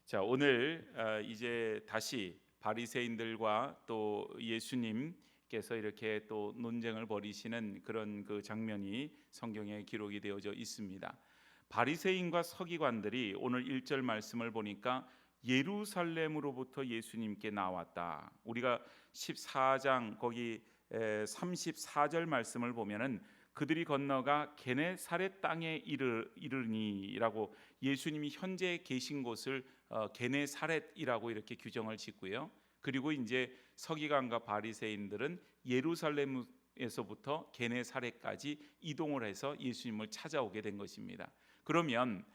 자, 오늘 이제 다시 바리새인들과 또 예수님께서 이렇게 또 논쟁을 벌이시는 그런 그 장면이 성경에 기록이 되어져 있습니다. 바리새인과 서기관들이 오늘 1절 말씀을 보니까 예루살렘으로부터 예수님께 나왔다. 우리가 14장 거기 34절 말씀을 보면은 그들이 건너가 게네사렛 땅에 이르니라고 예수님이 현재 계신 곳을 게네사렛이라고 이렇게 규정을 짓고요. 그리고 이제 서기관과 바리새인들은 예루살렘에서부터 게네사렛까지 이동을 해서 예수님을 찾아오게 된 것입니다. 그러면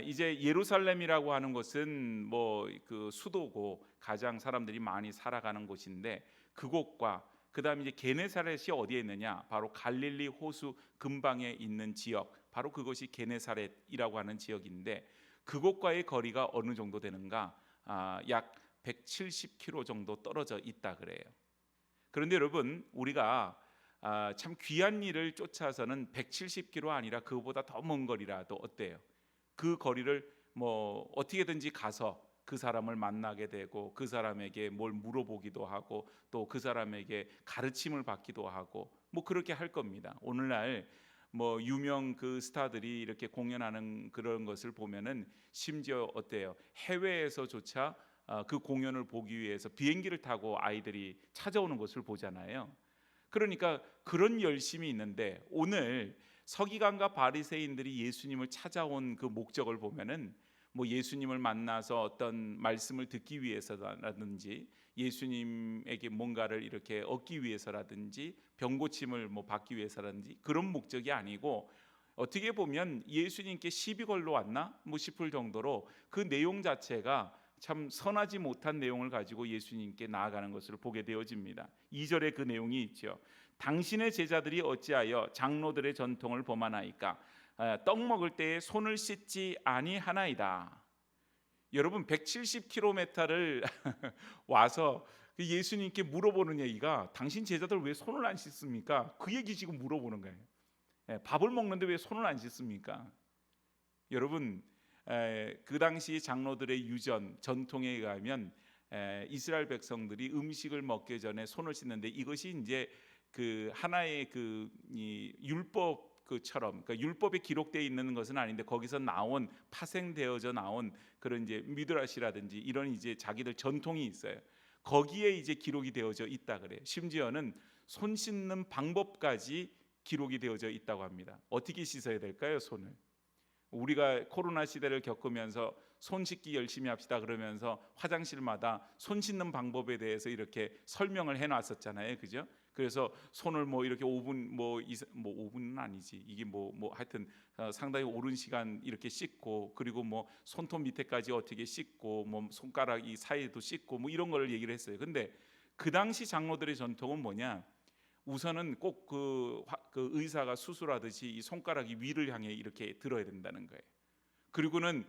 이제 예루살렘이라고 하는 곳은 뭐 그 수도고 가장 사람들이 많이 살아가는 곳인데 그곳과 그다음에 이제 게네사렛이 어디에 있느냐? 바로 갈릴리 호수 근방에 있는 지역, 바로 그것이 게네사렛이라고 하는 지역인데 그곳과의 거리가 어느 정도 되는가? 약 170km 정도 떨어져 있다 그래요. 그런데 여러분, 우리가 참 귀한 일을 쫓아서는 170km 아니라 그보다 더 먼 거리라도 어때요? 그 거리를 뭐 어떻게든지 가서 그 사람을 만나게 되고 그 사람에게 뭘 물어보기도 하고 또 그 사람에게 가르침을 받기도 하고 뭐 그렇게 할 겁니다. 오늘날 뭐 유명 그 스타들이 이렇게 공연하는 그런 것을 보면은 심지어 어때요? 해외에서조차 그 공연을 보기 위해서 비행기를 타고 아이들이 찾아오는 것을 보잖아요. 그러니까 그런 열심이 있는데 오늘 서기관과 바리새인들이 예수님을 찾아온 그 목적을 보면은 뭐 예수님을 만나서 어떤 말씀을 듣기 위해서라든지 예수님에게 뭔가를 이렇게 얻기 위해서라든지 병 고침을 뭐 받기 위해서라든지 그런 목적이 아니고 어떻게 보면 예수님께 시비 걸러 왔나 뭐 싶을 정도로 그 내용 자체가 참 선하지 못한 내용을 가지고 예수님께 나아가는 것을 보게 되어집니다. 2절에 그 내용이 있죠. 당신의 제자들이 어찌하여 장로들의 전통을 범하나이까? 떡 먹을 때에 손을 씻지 아니하나이다. 여러분 170km를 와서 예수님께 물어보는 얘기가 당신 제자들 왜 손을 안 씻습니까? 그 얘기 지금 물어보는 거예요. 밥을 먹는데 왜 손을 안 씻습니까? 여러분 그 당시 장로들의 유전 전통에 의하면 이스라엘 백성들이 음식을 먹기 전에 손을 씻는데 이것이 이제 그 하나의 그 율법 그처럼 그러니까 율법에 기록되어 있는 것은 아닌데 거기서 나온 파생되어져 나온 그런 이제 미드라시라든지 이런 이제 자기들 전통이 있어요. 거기에 이제 기록이 되어져 있다 그래요. 심지어는 손 씻는 방법까지 기록이 되어져 있다고 합니다. 어떻게 씻어야 될까요, 손을? 우리가 코로나 시대를 겪으면서 손 씻기 열심히 합시다 그러면서 화장실마다 손 씻는 방법에 대해서 이렇게 설명을 해놨었잖아요, 그죠? 그래서 손을 뭐 이렇게 5분 뭐 5분은 아니지 이게 뭐 하여튼 상당히 오랜 시간 이렇게 씻고 그리고 뭐 손톱 밑에까지 어떻게 씻고 뭐 손가락 이 사이에도 씻고 뭐 이런 거를 얘기를 했어요. 근데 그 당시 장로들의 전통은 뭐냐? 우선은 꼭 그 의사가 수술하듯이 이 손가락이 위를 향해 이렇게 들어야 된다는 거예요. 그리고는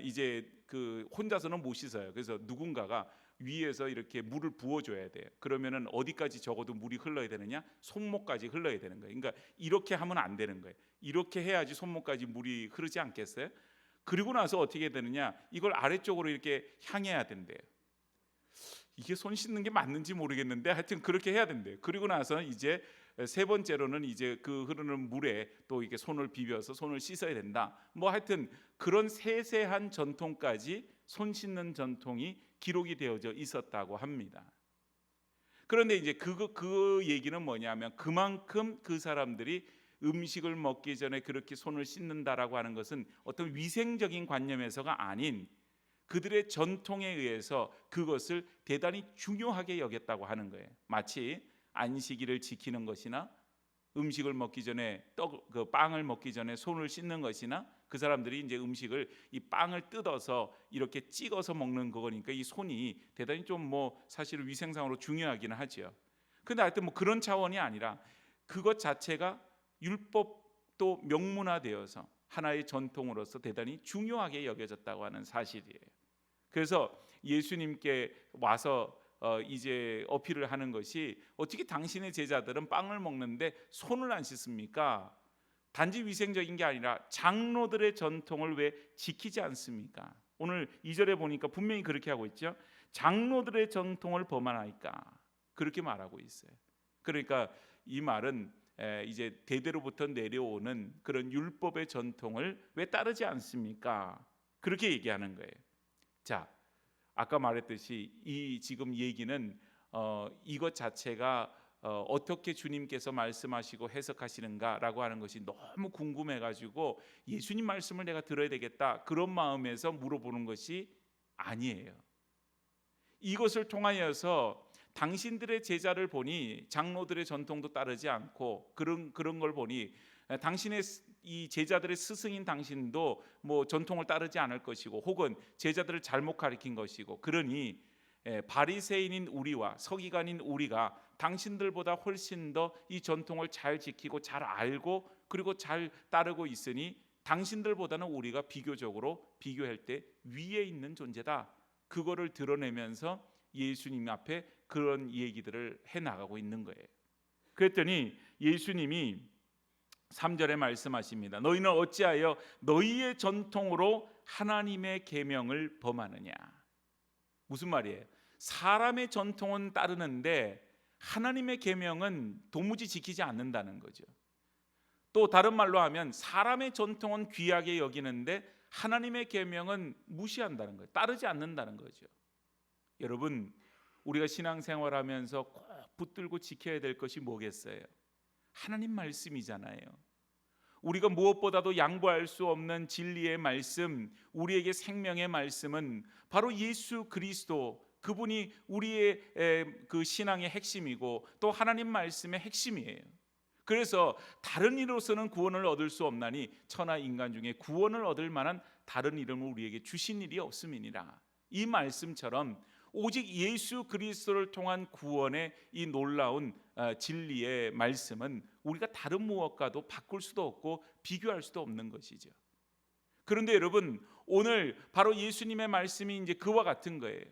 이제 그 혼자서는 못 씻어요. 그래서 누군가가 위에서 이렇게 물을 부어줘야 돼요. 그러면은 어디까지 적어도 물이 흘러야 되느냐? 손목까지 흘러야 되는 거예요. 그러니까 이렇게 하면 안 되는 거예요. 이렇게 해야지 손목까지 물이 흐르지 않겠어요? 그리고 나서 어떻게 되느냐? 이걸 아래쪽으로 이렇게 향해야 된대요. 이게 손 씻는 게 맞는지 모르겠는데 하여튼 그렇게 해야 된대요. 그리고 나서 이제 세 번째로는 이제 그 흐르는 물에 또 이렇게 손을 비벼서 손을 씻어야 된다. 뭐 하여튼 그런 세세한 전통까지 손 씻는 전통이 기록이 되어져 있었다고 합니다. 그런데 이제 그 얘기는 뭐냐면 그만큼 그 사람들이 음식을 먹기 전에 그렇게 손을 씻는다라고 하는 것은 어떤 위생적인 관념에서가 아닌 그들의 전통에 의해서 그것을 대단히 중요하게 여겼다고 하는 거예요. 마치 안식일을 지키는 것이나 음식을 먹기 전에 그 빵을 먹기 전에 손을 씻는 것이나 그 사람들이 이제 음식을 이 빵을 뜯어서 이렇게 찍어서 먹는 거니까 이 손이 대단히 좀 뭐 사실 위생상으로 중요하기는 하죠. 근데 하여튼 뭐 그런 차원이 아니라 그것 자체가 율법도 명문화되어서 하나의 전통으로서 대단히 중요하게 여겨졌다고 하는 사실이에요. 그래서 예수님께 와서 이제 어필을 하는 것이 어떻게 당신의 제자들은 빵을 먹는데 손을 안 씻습니까? 단지 위생적인 게 아니라 장로들의 전통을 왜 지키지 않습니까? 오늘 2절에 보니까 분명히 그렇게 하고 있죠. 장로들의 전통을 범하나이까 그렇게 말하고 있어요. 그러니까 이 말은 이제 대대로부터 내려오는 그런 율법의 전통을 왜 따르지 않습니까? 그렇게 얘기하는 거예요. 자, 아까 말했듯이 이 지금 얘기는 이것 자체가 어떻게 주님께서 말씀하시고 해석하시는가라고 하는 것이 너무 궁금해가지고 예수님 말씀을 내가 들어야 되겠다 그런 마음에서 물어보는 것이 아니에요. 이것을 통하여서 당신들의 제자를 보니 장로들의 전통도 따르지 않고 그런 걸 보니 당신의 이 제자들의 스승인 당신도 뭐 전통을 따르지 않을 것이고 혹은 제자들을 잘못 가르친 것이고 그러니 바리새인인 우리와 서기관인 우리가 당신들보다 훨씬 더 이 전통을 잘 지키고 잘 알고 그리고 잘 따르고 있으니 당신들보다는 우리가 비교적으로 비교할 때 위에 있는 존재다. 그거를 드러내면서 예수님 앞에 그런 얘기들을 해나가고 있는 거예요. 그랬더니 예수님이 3절에 말씀하십니다. 너희는 어찌하여 너희의 전통으로 하나님의 계명을 범하느냐. 무슨 말이에요? 사람의 전통은 따르는데 하나님의 계명은 도무지 지키지 않는다는 거죠. 또 다른 말로 하면 사람의 전통은 귀하게 여기는데 하나님의 계명은 무시한다는 거예요. 따르지 않는다는 거죠. 여러분, 우리가 신앙생활하면서 꼭 붙들고 지켜야 될 것이 뭐겠어요? 하나님 말씀이잖아요. 우리가 무엇보다도 양보할 수 없는 진리의 말씀, 우리에게 생명의 말씀은 바로 예수 그리스도, 그분이 우리의 그 신앙의 핵심이고 또 하나님 말씀의 핵심이에요. 그래서 다른 이로서는 구원을 얻을 수 없나니 천하 인간 중에 구원을 얻을 만한 다른 이름을 우리에게 주신 일이 없음이니라. 이 말씀처럼 오직 예수 그리스도를 통한 구원의 이 놀라운 진리의 말씀은 우리가 다른 무엇과도 바꿀 수도 없고 비교할 수도 없는 것이죠. 그런데 여러분, 오늘 바로 예수님의 말씀이 이제 그와 같은 거예요.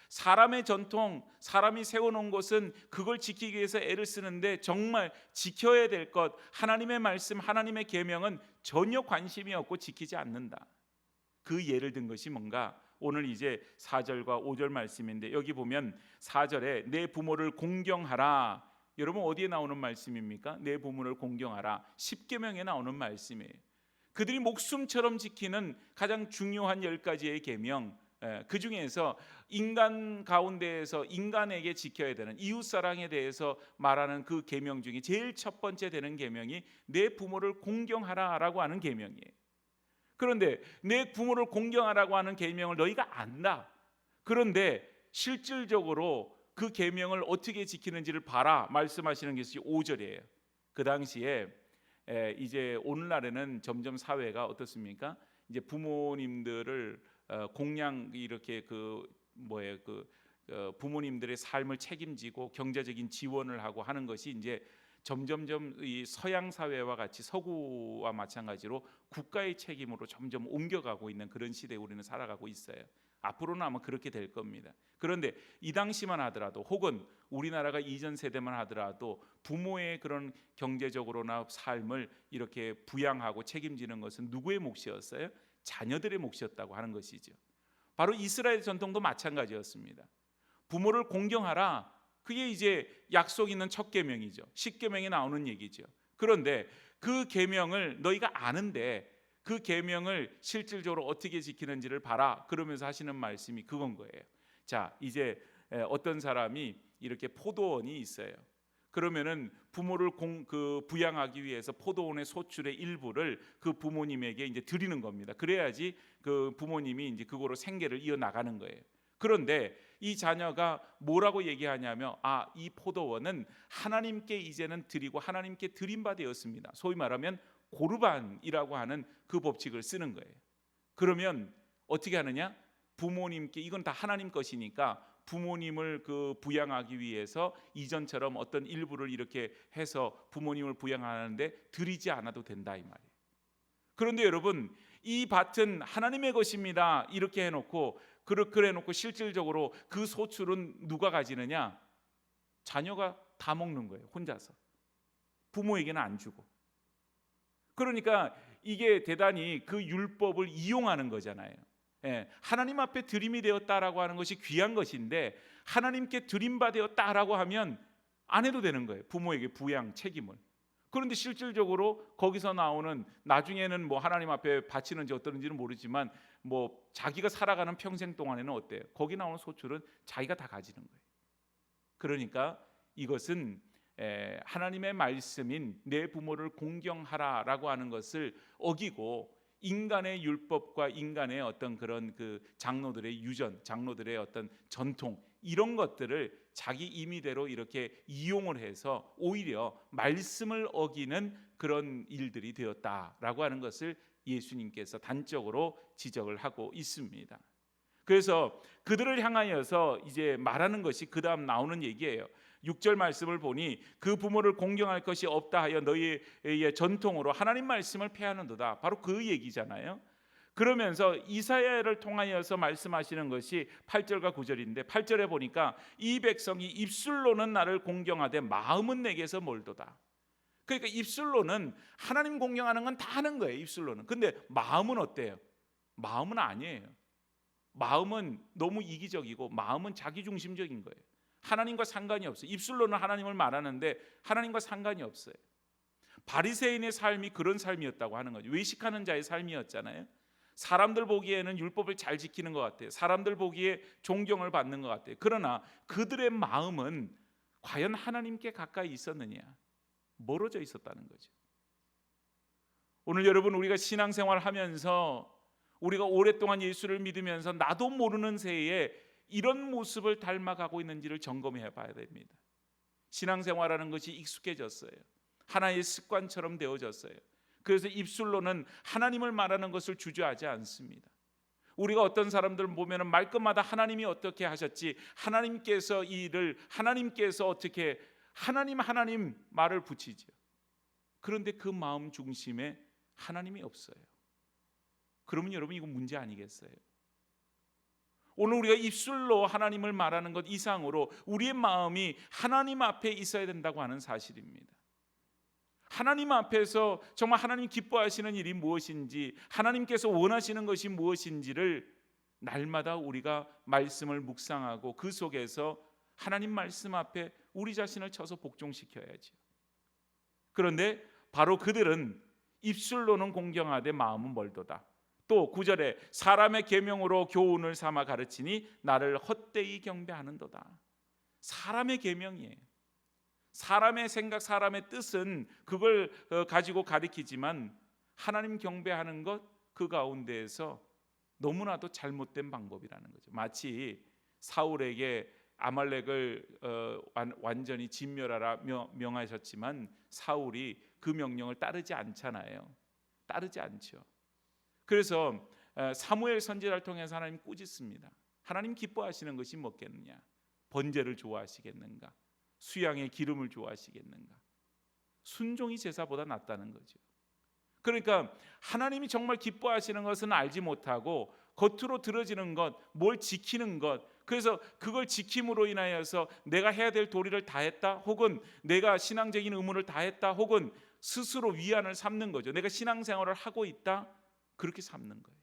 사람의 전통, 사람이 세워놓은 것은 그걸 지키기 위해서 애를 쓰는데 정말 지켜야 될 것, 하나님의 말씀, 하나님의 계명은 전혀 관심이 없고 지키지 않는다. 그 예를 든 것이 뭔가? 오늘 이제 4절과 5절 말씀인데 여기 보면 4절에 내 부모를 공경하라. 여러분 어디에 나오는 말씀입니까? 내 부모를 공경하라. 십계명에 나오는 말씀이에요. 그들이 목숨처럼 지키는 가장 중요한 10가지의 계명, 그 중에서 인간 가운데에서 인간에게 지켜야 되는 이웃사랑에 대해서 말하는 그 계명 중에 제일 첫 번째 되는 계명이 내 부모를 공경하라라고 하는 계명이에요. 그런데 내 부모를 공경하라고 하는 계명을 너희가 안다. 그런데 실질적으로 그 계명을 어떻게 지키는지를 봐라 말씀하시는 것이 5절이에요. 그 당시에 이제 오늘날에는 점점 사회가 어떻습니까? 이제 부모님들을 공양 이렇게 부모님들의 삶을 책임지고 경제적인 지원을 하고 하는 것이 이제 점점점 이 서양 사회와 같이 서구와 마찬가지로 국가의 책임으로 점점 옮겨가고 있는 그런 시대에 우리는 살아가고 있어요. 앞으로는 아마 그렇게 될 겁니다. 그런데 이 당시만 하더라도 혹은 우리나라가 이전 세대만 하더라도 부모의 그런 경제적으로나 삶을 이렇게 부양하고 책임지는 것은 누구의 몫이었어요? 자녀들의 몫이었다고 하는 것이죠. 바로 이스라엘 전통도 마찬가지였습니다. 부모를 공경하라. 그게 이제 약속 있는 첫 계명이죠. 십계명에 나오는 얘기죠. 그런데 그 계명을 너희가 아는데 그 계명을 실질적으로 어떻게 지키는지를 봐라. 그러면서 하시는 말씀이 그건 거예요. 자, 이제 어떤 사람이 이렇게 포도원이 있어요. 그러면은 부모를 부양하기 위해서 포도원의 소출의 일부를 그 부모님에게 이제 드리는 겁니다. 그래야지 그 부모님이 이제 그거로 생계를 이어 나가는 거예요. 그런데 이 자녀가 뭐라고 얘기하냐면 이 포도원은 하나님께 이제는 드리고 하나님께 드린 바 되었습니다. 소위 말하면 고르반이라고 하는 그 법칙을 쓰는 거예요. 그러면 어떻게 하느냐? 부모님께 이건 다 하나님 것이니까 부모님을 부양하기 위해서 이전처럼 어떤 일부를 이렇게 해서 부모님을 부양하는데 드리지 않아도 된다 이 말이에요. 그런데 여러분, 이 밭은 하나님의 것입니다 이렇게 해놓고 그래 놓고 실질적으로 그 소출은 누가 가지느냐? 자녀가 다 먹는 거예요. 혼자서. 부모에게는 안 주고. 그러니까 이게 대단히 그 율법을 이용하는 거잖아요. 하나님 앞에 드림이 되었다라고 하는 것이 귀한 것인데 하나님께 드림받았다라고 하면 안 해도 되는 거예요. 부모에게 부양 책임을. 그런데 실질적으로 거기서 나오는 나중에는 뭐 하나님 앞에 바치는지 어떠는지는 모르지만 뭐 자기가 살아가는 평생 동안에는 어때요? 거기 나오는 소출은 자기가 다 가지는 거예요. 그러니까 이것은 하나님의 말씀인 내 부모를 공경하라라고 하는 것을 어기고 인간의 율법과 인간의 어떤 그런 그 장로들의 유전, 장로들의 어떤 전통 이런 것들을 자기 임의대로 이렇게 이용을 해서 오히려 말씀을 어기는 그런 일들이 되었다라고 하는 것을 예수님께서 단적으로 지적을 하고 있습니다. 그래서 그들을 향하여서 이제 말하는 것이 그 다음 나오는 얘기예요. 6절 말씀을 보니 그 부모를 공경할 것이 없다 하여 너희의 전통으로 하나님 말씀을 폐하는도다. 바로 그 얘기잖아요. 그러면서 이사야를 통하여서 말씀하시는 것이 8절과 9절인데 8절에 보니까 이 백성이 입술로는 나를 공경하되 마음은 내게서 멀도다. 그러니까 입술로는 하나님 공경하는 건 다 하는 거예요. 입술로는. 근데 마음은 어때요? 마음은 아니에요. 마음은 너무 이기적이고 마음은 자기중심적인 거예요. 하나님과 상관이 없어요. 입술로는 하나님을 말하는데 하나님과 상관이 없어요. 바리새인의 삶이 그런 삶이었다고 하는 거죠. 외식하는 자의 삶이었잖아요. 사람들 보기에는 율법을 잘 지키는 것 같아요. 사람들 보기에 존경을 받는 것 같아요. 그러나 그들의 마음은 과연 하나님께 가까이 있었느냐? 멀어져 있었다는 거죠. 오늘 여러분 우리가 신앙생활을 하면서 우리가 오랫동안 예수를 믿으면서 나도 모르는 새에 이런 모습을 닮아가고 있는지를 점검해 봐야 됩니다. 신앙생활하는 것이 익숙해졌어요. 하나의 습관처럼 되어졌어요. 그래서 입술로는 하나님을 말하는 것을 주저하지 않습니다. 우리가 어떤 사람들 보면 말끝마다 하나님이 어떻게 하셨지, 하나님께서 이 일을, 하나님께서 어떻게, 하나님 말을 붙이죠. 그런데 그 마음 중심에 하나님이 없어요. 그러면 여러분 이거 문제 아니겠어요? 오늘 우리가 입술로 하나님을 말하는 것 이상으로 우리의 마음이 하나님 앞에 있어야 된다고 하는 사실입니다. 하나님 앞에서 정말 하나님 기뻐하시는 일이 무엇인지, 하나님께서 원하시는 것이 무엇인지를 날마다 우리가 말씀을 묵상하고 그 속에서 하나님 말씀 앞에 우리 자신을 쳐서 복종시켜야죠. 그런데 바로 그들은 입술로는 공경하되 마음은 멀도다. 또 9절에 사람의 계명으로 교훈을 삼아 가르치니 나를 헛되이 경배하는도다. 사람의 계명이에요. 사람의 생각, 사람의 뜻은 그걸 가지고 가르치지만 하나님 경배하는 것 그 가운데에서 너무나도 잘못된 방법이라는 거죠. 마치 사울에게 아말렉을 완전히 진멸하라 명하셨지만 사울이 그 명령을 따르지 않잖아요. 따르지 않죠. 그래서 사무엘 선지자를 통해서 하나님 꾸짖습니다. 하나님 기뻐하시는 것이 뭐겠느냐? 번제를 좋아하시겠는가? 수양의 기름을 좋아하시겠는가? 순종이 제사보다 낫다는 거죠. 그러니까 하나님이 정말 기뻐하시는 것은 알지 못하고 겉으로 들어지는 것, 뭘 지키는 것, 그래서 그걸 지킴으로 인하여서 내가 해야 될 도리를 다 했다, 혹은 내가 신앙적인 의무를 다 했다, 혹은 스스로 위안을 삼는 거죠. 내가 신앙생활을 하고 있다, 그렇게 삼는 거예요.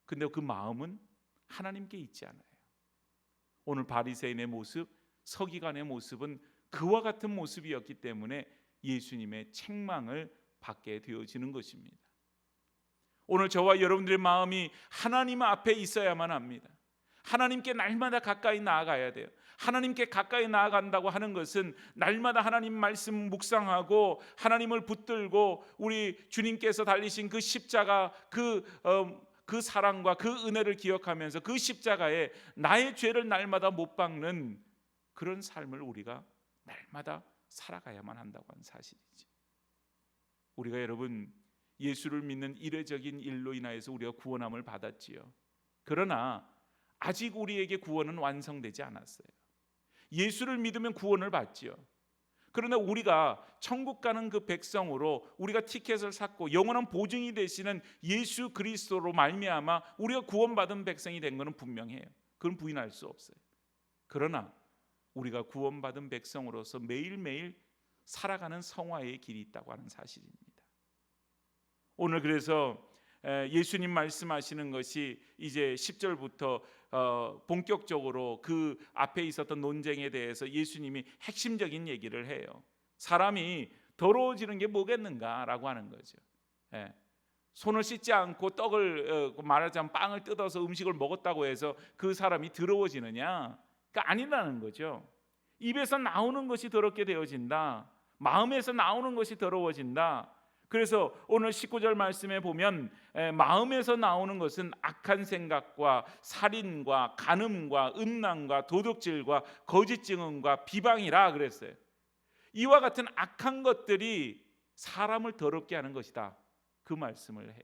근데 그 마음은 하나님께 있지 않아요. 오늘 바리새인의 모습, 서기관의 모습은 그와 같은 모습이었기 때문에 예수님의 책망을 받게 되어지는 것입니다. 오늘 저와 여러분들의 마음이 하나님 앞에 있어야만 합니다. 하나님께 날마다 가까이 나아가야 돼요. 하나님께 가까이 나아간다고 하는 것은 날마다 하나님 말씀 묵상하고 하나님을 붙들고 우리 주님께서 달리신 그 십자가, 그 사랑과 그 은혜를 기억하면서 그 십자가에 나의 죄를 날마다 못 박는 그런 삶을 우리가 날마다 살아가야만 한다고 하는 사실이죠. 우리가 여러분 예수를 믿는 이례적인 일로 인하여서 우리가 구원함을 받았지요. 그러나 아직 우리에게 구원은 완성되지 않았어요. 예수를 믿으면 구원을 받지요. 그러나 우리가 천국 가는 그 백성으로 우리가 티켓을 샀고 영원한 보증이 되시는 예수 그리스도로 말미암아 우리가 구원받은 백성이 된 것은 분명해요. 그건 부인할 수 없어요. 그러나 우리가 구원받은 백성으로서 매일매일 살아가는 성화의 길이 있다고 하는 사실입니다. 오늘 그래서 예수님 말씀하시는 것이 이제 10절부터 본격적으로 그 앞에 있었던 논쟁에 대해서 예수님이 핵심적인 얘기를 해요. 사람이 더러워지는 게 뭐겠는가라고 하는 거죠. 손을 씻지 않고 떡을 말하자면 빵을 뜯어서 음식을 먹었다고 해서 그 사람이 더러워지느냐? 그러니까 아니라는 거죠. 입에서 나오는 것이 더럽게 되어진다. 마음에서 나오는 것이 더러워진다. 그래서 오늘 19절 말씀에 보면 마음에서 나오는 것은 악한 생각과 살인과 간음과 음란과 도둑질과 거짓 증언과 비방이라 그랬어요. 이와 같은 악한 것들이 사람을 더럽게 하는 것이다. 그 말씀을 해요.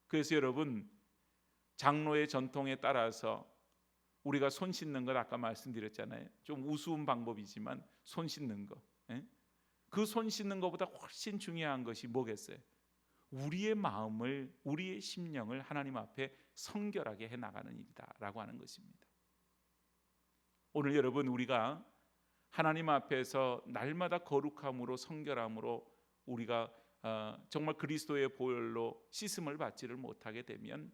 그래서 여러분, 장로의 전통에 따라서 우리가 손 씻는 것 아까 말씀드렸잖아요. 좀 우스운 방법이지만 손 씻는 거, 그 손 씻는 것보다 훨씬 중요한 것이 뭐겠어요? 우리의 마음을, 우리의 심령을 하나님 앞에 성결하게 해나가는 일이다라고 하는 것입니다. 오늘 여러분, 우리가 하나님 앞에서 날마다 거룩함으로 성결함으로 우리가 정말 그리스도의 보혈로 씻음을 받지를 못하게 되면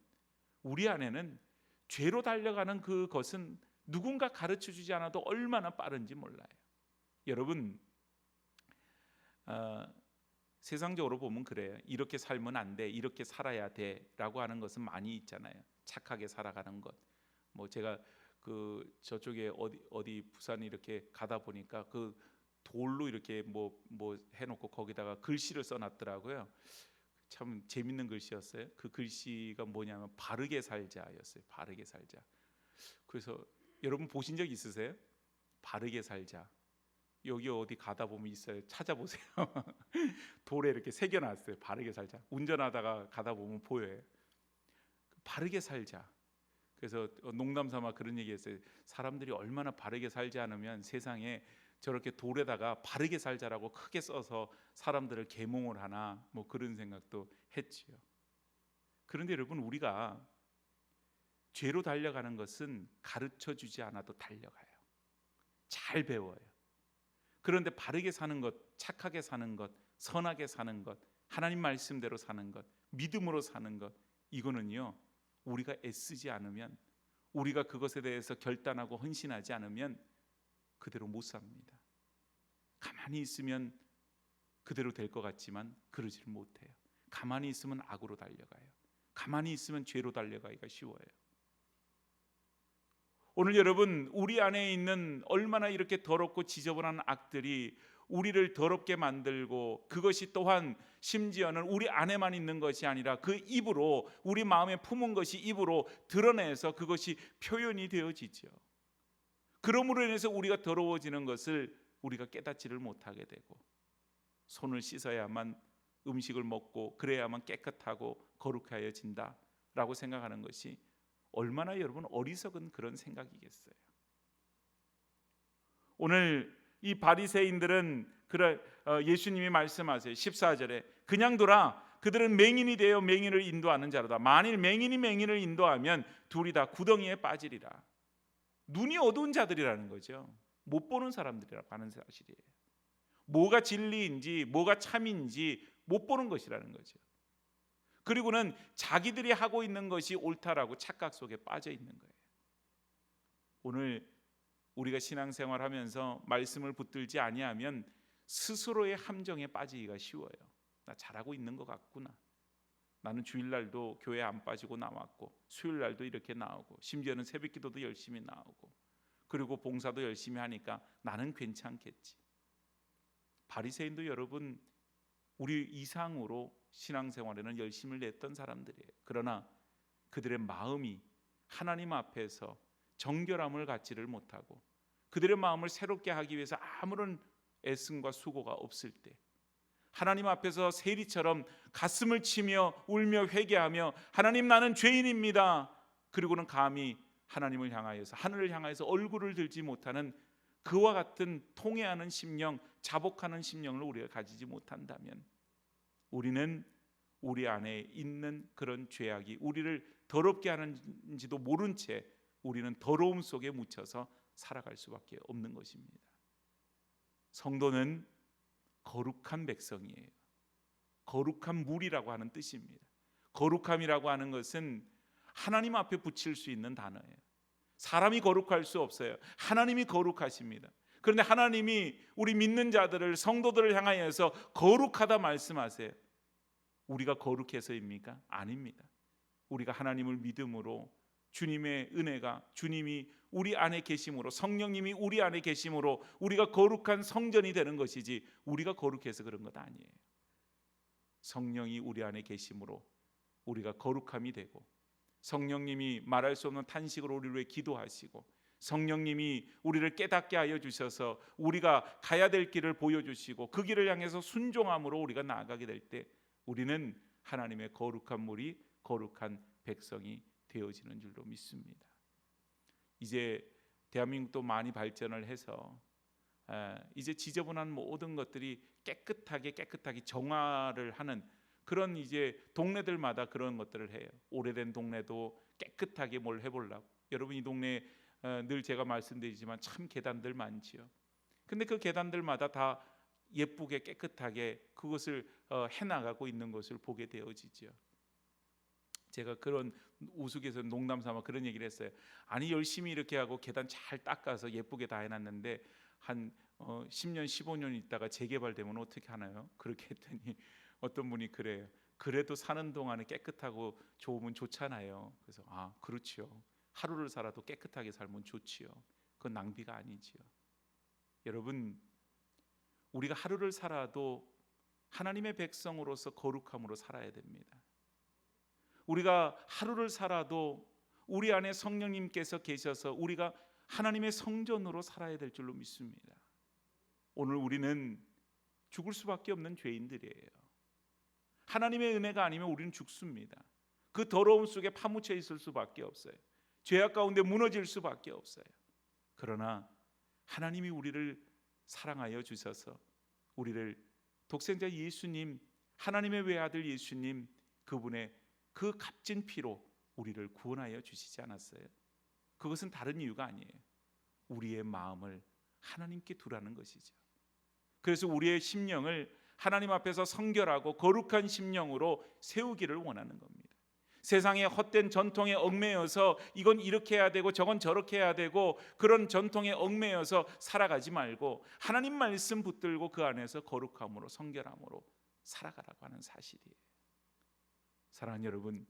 우리 안에는 죄로 달려가는 그것은 누군가 가르쳐주지 않아도 얼마나 빠른지 몰라요. 여러분, 세상적으로 보면 그래요. 이렇게 살면 안 돼, 이렇게 살아야 돼라고 하는 것은 많이 있잖아요. 착하게 살아가는 것. 뭐 제가 그 저쪽에 어디 부산 이렇게 가다 보니까 그 돌로 이렇게 뭐 해놓고 거기다가 글씨를 써놨더라고요. 참 재밌는 글씨였어요. 그 글씨가 뭐냐면 바르게 살자였어요. 바르게 살자. 그래서 여러분 보신 적 있으세요? 바르게 살자. 여기 어디 가다 보면 있어요. 찾아보세요. 돌에 이렇게 새겨놨어요. 바르게 살자. 운전하다가 가다 보면 보여요. 바르게 살자. 그래서 농담삼아 그런 얘기했어요. 사람들이 얼마나 바르게 살지 않으면 세상에 저렇게 돌에다가 바르게 살자라고 크게 써서 사람들을 계몽을 하나, 뭐 그런 생각도 했지요. 그런데 여러분, 우리가 죄로 달려가는 것은 가르쳐 주지 않아도 달려가요. 잘 배워요. 그런데 바르게 사는 것, 착하게 사는 것, 선하게 사는 것, 하나님 말씀대로 사는 것, 믿음으로 사는 것, 이거는요, 우리가 애쓰지 않으면, 우리가 그것에 대해서 결단하고 헌신하지 않으면 그대로 못 삽니다. 가만히 있으면 그대로 될 것 같지만 그러지를 못해요. 가만히 있으면 악으로 달려가요. 가만히 있으면 죄로 달려가기가 쉬워요. 오늘 여러분, 우리 안에 있는 얼마나 이렇게 더럽고 지저분한 악들이 우리를 더럽게 만들고, 그것이 또한 심지어는 우리 안에만 있는 것이 아니라 그 입으로, 우리 마음에 품은 것이 입으로 드러내서 그것이 표현이 되어지죠. 그러므로 인해서 우리가 더러워지는 것을 우리가 깨닫지를 못하게 되고, 손을 씻어야만 음식을 먹고 그래야만 깨끗하고 거룩해진다라고 생각하는 것이 얼마나 여러분 어리석은 그런 생각이겠어요. 오늘 이 바리새인들은 예수님이 말씀하세요. 14절에 그냥 둬라, 그들은 맹인이 되어 맹인을 인도하는 자로다. 만일 맹인이 맹인을 인도하면 둘이 다 구덩이에 빠지리라. 눈이 어두운 자들이라는 거죠. 못 보는 사람들이라고 하는 사실이에요. 뭐가 진리인지 뭐가 참인지 못 보는 것이라는 거죠. 그리고는 자기들이 하고 있는 것이 옳다라고 착각 속에 빠져 있는 거예요. 오늘 우리가 신앙생활하면서 말씀을 붙들지 아니하면 스스로의 함정에 빠지기가 쉬워요. 나 잘하고 있는 것 같구나. 나는 주일날도 교회 안 빠지고 나왔고, 수요일날도 이렇게 나오고, 심지어는 새벽기도도 열심히 나오고, 그리고 봉사도 열심히 하니까 나는 괜찮겠지. 바리새인도 여러분 우리 이상으로 신앙생활에는 열심을 냈던 사람들이에요. 그러나 그들의 마음이 하나님 앞에서 정결함을 갖지를 못하고, 그들의 마음을 새롭게 하기 위해서 아무런 애씀과 수고가 없을 때, 하나님 앞에서 세리처럼 가슴을 치며 울며 회개하며 하나님 나는 죄인입니다, 그리고는 감히 하나님을 향하여서, 하늘을 향하여서 얼굴을 들지 못하는 그와 같은 통회하는 심령, 자복하는 심령을 우리가 가지지 못한다면 우리는 우리 안에 있는 그런 죄악이 우리를 더럽게 하는지도 모른 채 우리는 더러움 속에 묻혀서 살아갈 수밖에 없는 것입니다. 성도는 거룩한 백성이에요. 거룩한 물이라고 하는 뜻입니다. 거룩함이라고 하는 것은 하나님 앞에 붙일 수 있는 단어예요. 사람이 거룩할 수 없어요. 하나님이 거룩하십니다. 그런데 하나님이 우리 믿는 자들을, 성도들을 향하여서 거룩하다 말씀하세요. 우리가 거룩해서입니까? 아닙니다. 우리가 하나님을 믿음으로, 주님의 은혜가, 주님이 우리 안에 계심으로, 성령님이 우리 안에 계심으로 우리가 거룩한 성전이 되는 것이지, 우리가 거룩해서 그런 것 아니에요. 성령이 우리 안에 계심으로 우리가 거룩함이 되고, 성령님이 말할 수 없는 탄식으로 우리를 위해 기도하시고, 성령님이 우리를 깨닫게 하여 주셔서 우리가 가야 될 길을 보여주시고, 그 길을 향해서 순종함으로 우리가 나아가게 될 때 우리는 하나님의 거룩한 무리, 거룩한 백성이 되어지는 줄로 믿습니다. 이제 대한민국도 많이 발전을 해서 이제 지저분한 모든 것들이 깨끗하게 정화를 하는 그런 이제 동네들마다 그런 것들을 해요. 오래된 동네도 깨끗하게 뭘 해보려고. 여러분 이 동네 늘 제가 말씀드리지만 참 계단들 많지요. 근데 그 계단들마다 다 예쁘게 깨끗하게 그것을 해나가고 있는 것을 보게 되어지죠. 제가 그런 우스갯소리 농담 삼아 그런 얘기를 했어요. 아니 열심히 이렇게 하고 계단 잘 닦아서 예쁘게 다 해놨는데 한 10년 15년 있다가 재개발되면 어떻게 하나요? 그렇게 했더니 어떤 분이 그래요. 그래도 사는 동안에 깨끗하고 좋으면 좋잖아요. 그래서 그렇죠. 하루를 살아도 깨끗하게 살면 좋지요. 그건 낭비가 아니지요. 여러분, 우리가 하루를 살아도 하나님의 백성으로서 거룩함으로 살아야 됩니다. 우리가 하루를 살아도 우리 안에 성령님께서 계셔서 우리가 하나님의 성전으로 살아야 될 줄로 믿습니다. 오늘 우리는 죽을 수밖에 없는 죄인들이에요. 하나님의 은혜가 아니면 우리는 죽습니다. 그 더러움 속에 파묻혀 있을 수밖에 없어요. 죄악 가운데 무너질 수밖에 없어요. 그러나 하나님이 우리를 사랑하여 주셔서 우리를 독생자 예수님, 하나님의 외아들 예수님, 그분의 그 값진 피로 우리를 구원하여 주시지 않았어요? 그것은 다른 이유가 아니에요. 우리의 마음을 하나님께 두라는 것이죠. 그래서 우리의 심령을 하나님 앞에서 성결하고 거룩한 심령으로 세우기를 원하는 겁니다. 세상의 헛된 전통에 얽매여서 이건 이렇게 해야 되고 저건 저렇게 해야 되고 그런 전통에 얽매여서 살아가지 말고 하나님 말씀 붙들고 그 안에서 거룩함으로 성결함으로 살아가라고 하는 사실이에요. 사랑하는 여러분,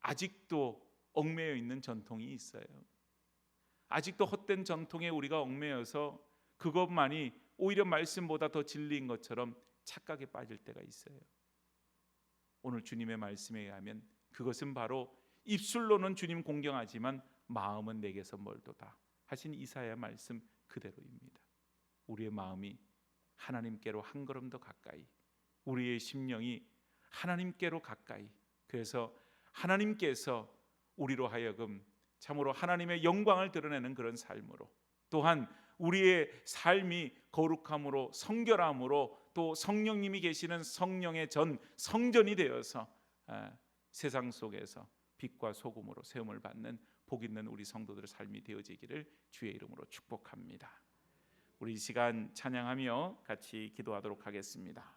아직도 얽매여 있는 전통이 있어요. 아직도 헛된 전통에 우리가 얽매여서 그것만이 오히려 말씀보다 더 진리인 것처럼 착각에 빠질 때가 있어요. 오늘 주님의 말씀에 의하면 그것은 바로 입술로는 주님 공경하지만 마음은 내게서 멀도다 하신 이사야 말씀 그대로입니다. 우리의 마음이 하나님께로 한 걸음 더 가까이, 우리의 심령이 하나님께로 가까이, 그래서 하나님께서 우리로 하여금 참으로 하나님의 영광을 드러내는 그런 삶으로, 또한 우리의 삶이 거룩함으로 성결함으로 또 성령님이 계시는 성령의 성전이 되어서 세상 속에서 빛과 소금으로 세움을 받는 복 있는 우리 성도들의 삶이 되어지기를 주의 이름으로 축복합니다. 우리 이 시간 찬양하며 같이 기도하도록 하겠습니다.